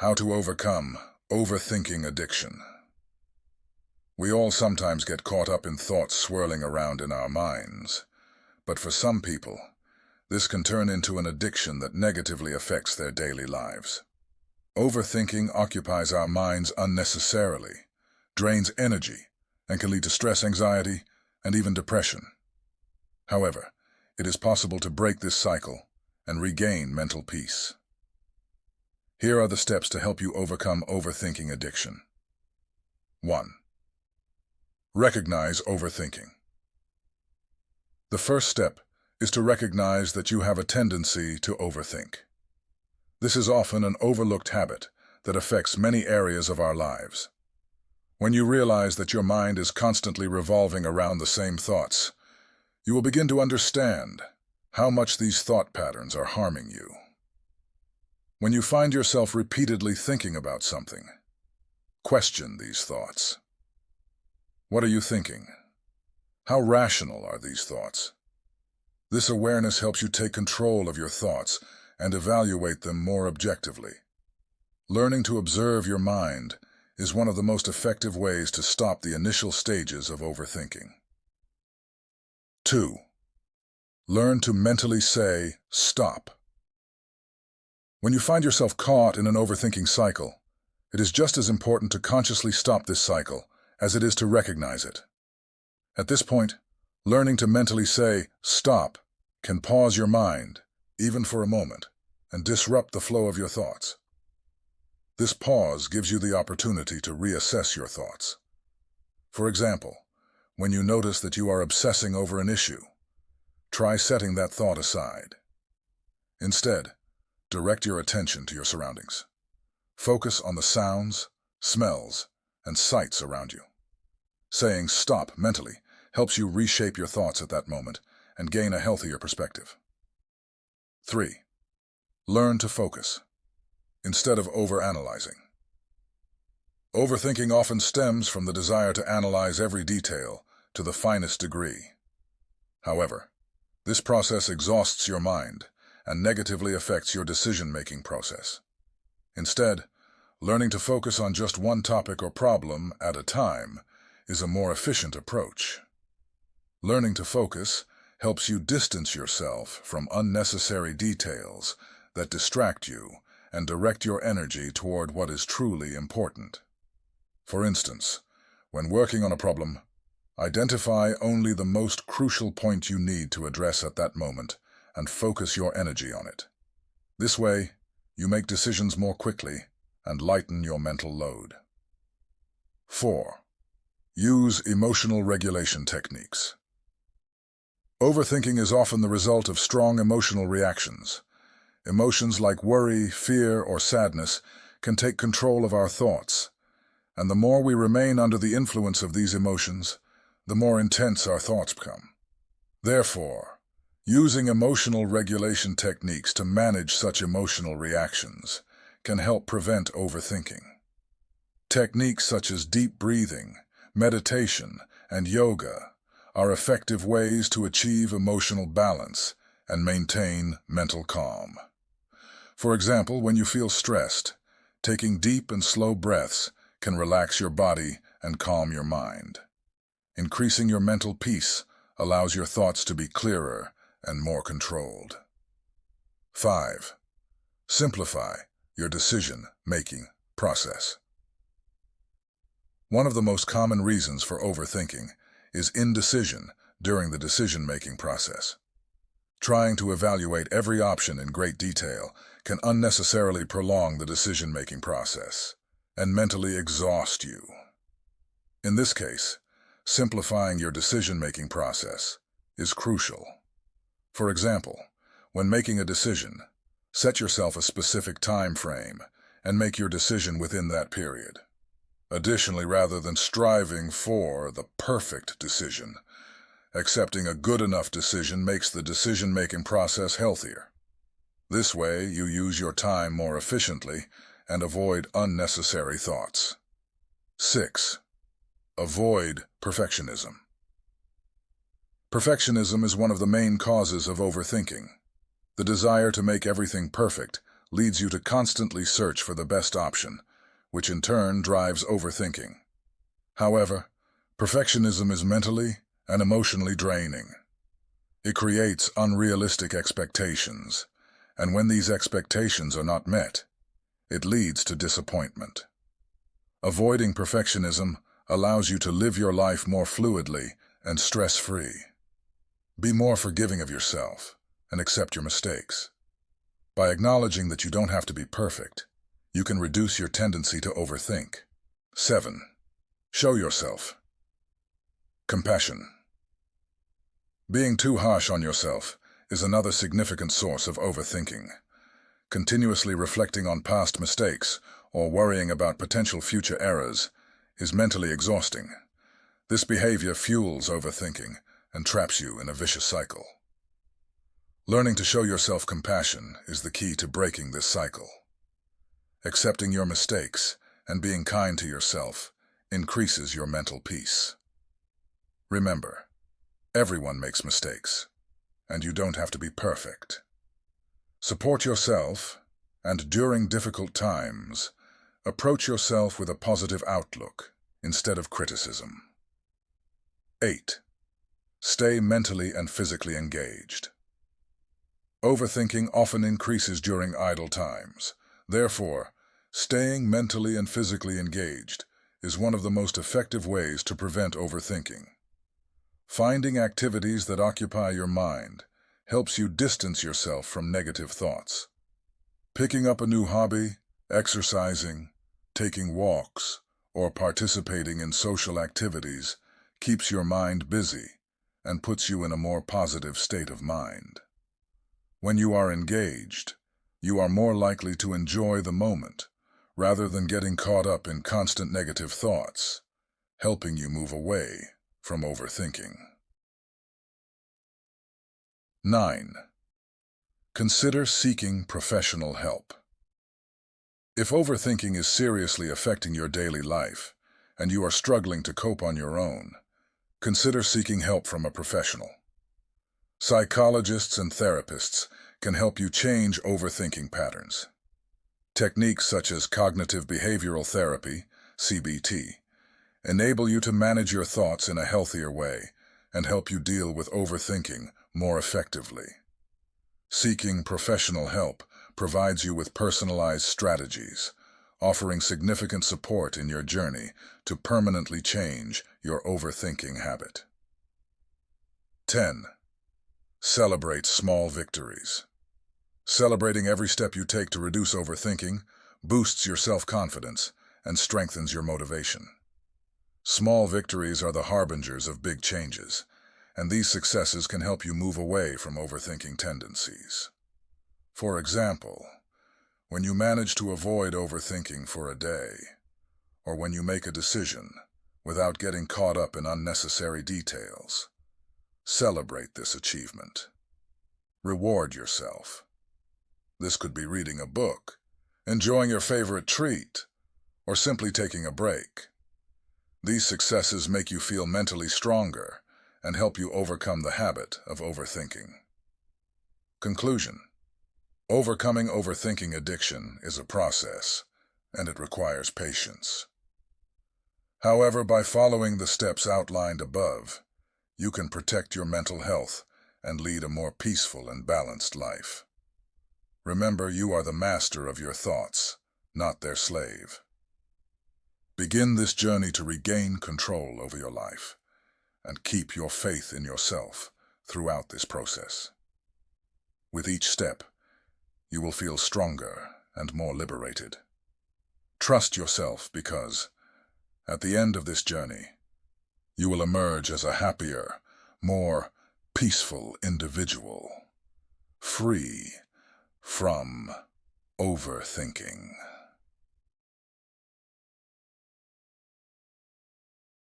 How to overcome overthinking addiction. We all sometimes get caught up in thoughts swirling around in our minds, but for some people, this can turn into an addiction that negatively affects their daily lives. Overthinking occupies our minds unnecessarily, drains energy, and can lead to stress, anxiety, and even depression. However, it is possible to break this cycle and regain mental peace. Here are the steps to help you overcome overthinking addiction. 1. Recognize overthinking. The first step is to recognize that you have a tendency to overthink. This is often an overlooked habit that affects many areas of our lives. When you realize that your mind is constantly revolving around the same thoughts, you will begin to understand how much these thought patterns are harming you. When you find yourself repeatedly thinking about something, question these thoughts. What are you thinking? How rational are these thoughts? This awareness helps you take control of your thoughts and evaluate them more objectively. Learning to observe your mind is one of the most effective ways to stop the initial stages of overthinking. 2. Learn to mentally say, stop. When you find yourself caught in an overthinking cycle, it is just as important to consciously stop this cycle as it is to recognize it. At this point, learning to mentally say, stop, can pause your mind, even for a moment, and disrupt the flow of your thoughts. This pause gives you the opportunity to reassess your thoughts. For example, when you notice that you are obsessing over an issue, try setting that thought aside. Instead, direct your attention to your surroundings. Focus on the sounds, smells, and sights around you. Saying stop mentally helps you reshape your thoughts at that moment and gain a healthier perspective. 3. Learn to focus, instead of overanalyzing. Overthinking often stems from the desire to analyze every detail to the finest degree. However, this process exhausts your mind and negatively affects your decision-making process. Instead, learning to focus on just one topic or problem at a time is a more efficient approach. Learning to focus helps you distance yourself from unnecessary details that distract you and direct your energy toward what is truly important. For instance, when working on a problem, identify only the most crucial point you need to address at that moment and focus your energy on it. This way, you make decisions more quickly and lighten your mental load. 4. Use emotional regulation techniques. Overthinking is often the result of strong emotional reactions. Emotions like worry, fear, or sadness can take control of our thoughts, and the more we remain under the influence of these emotions, the more intense our thoughts become. Therefore, using emotional regulation techniques to manage such emotional reactions can help prevent overthinking. Techniques such as deep breathing, meditation, and yoga are effective ways to achieve emotional balance and maintain mental calm. For example, when you feel stressed, taking deep and slow breaths can relax your body and calm your mind. Increasing your mental peace allows your thoughts to be clearer and more controlled. 5. Simplify your decision-making process. One of the most common reasons for overthinking is indecision during the decision-making process. Trying to evaluate every option in great detail can unnecessarily prolong the decision-making process and mentally exhaust you. In this case, simplifying your decision-making process is crucial. For example, when making a decision, set yourself a specific time frame and make your decision within that period. Additionally, rather than striving for the perfect decision, accepting a good enough decision makes the decision-making process healthier. This way, you use your time more efficiently and avoid unnecessary thoughts. 6. Avoid perfectionism. Perfectionism is one of the main causes of overthinking. The desire to make everything perfect leads you to constantly search for the best option, which in turn drives overthinking. However, perfectionism is mentally and emotionally draining. It creates unrealistic expectations, and when these expectations are not met, it leads to disappointment. Avoiding perfectionism allows you to live your life more fluidly and stress-free. Be more forgiving of yourself and accept your mistakes. By acknowledging that you don't have to be perfect, you can reduce your tendency to overthink. 7. Show yourself. Compassion. Being too harsh on yourself is another significant source of overthinking. Continuously reflecting on past mistakes or worrying about potential future errors is mentally exhausting. This behavior fuels overthinking and traps you in a vicious cycle. Learning to show yourself compassion is the key to breaking this cycle. Accepting your mistakes and being kind to yourself increases your mental peace. Remember, everyone makes mistakes, and you don't have to be perfect. Support yourself, and during difficult times, approach yourself with a positive outlook instead of criticism. 8. Stay mentally and physically engaged. Overthinking often increases during idle times. Therefore, staying mentally and physically engaged is one of the most effective ways to prevent overthinking. Finding activities that occupy your mind helps you distance yourself from negative thoughts. Picking up a new hobby, exercising, taking walks, or participating in social activities keeps your mind busy and puts you in a more positive state of mind. When you are engaged, you are more likely to enjoy the moment rather than getting caught up in constant negative thoughts, helping you move away from overthinking. 9. Consider seeking professional help. If overthinking is seriously affecting your daily life and you are struggling to cope on your own, consider seeking help from a professional. Psychologists and therapists can help you change overthinking patterns. Techniques such as cognitive behavioral therapy, CBT, enable you to manage your thoughts in a healthier way and help you deal with overthinking more effectively. Seeking professional help provides you with personalized strategies, offering significant support in your journey to permanently change your overthinking habit. 10. Celebrate small victories. Celebrating every step you take to reduce overthinking boosts your self-confidence and strengthens your motivation. Small victories are the harbingers of big changes, and these successes can help you move away from overthinking tendencies. For example, when you manage to avoid overthinking for a day, or when you make a decision without getting caught up in unnecessary details, celebrate this achievement. Reward yourself. This could be reading a book, enjoying your favorite treat, or simply taking a break. These successes make you feel mentally stronger and help you overcome the habit of overthinking. Conclusion. Overcoming overthinking addiction is a process, and it requires patience. However, by following the steps outlined above, you can protect your mental health and lead a more peaceful and balanced life. Remember, you are the master of your thoughts, not their slave. Begin this journey to regain control over your life and keep your faith in yourself throughout this process. With each step, you will feel stronger and more liberated. Trust yourself because, at the end of this journey, you will emerge as a happier, more peaceful individual, free from overthinking.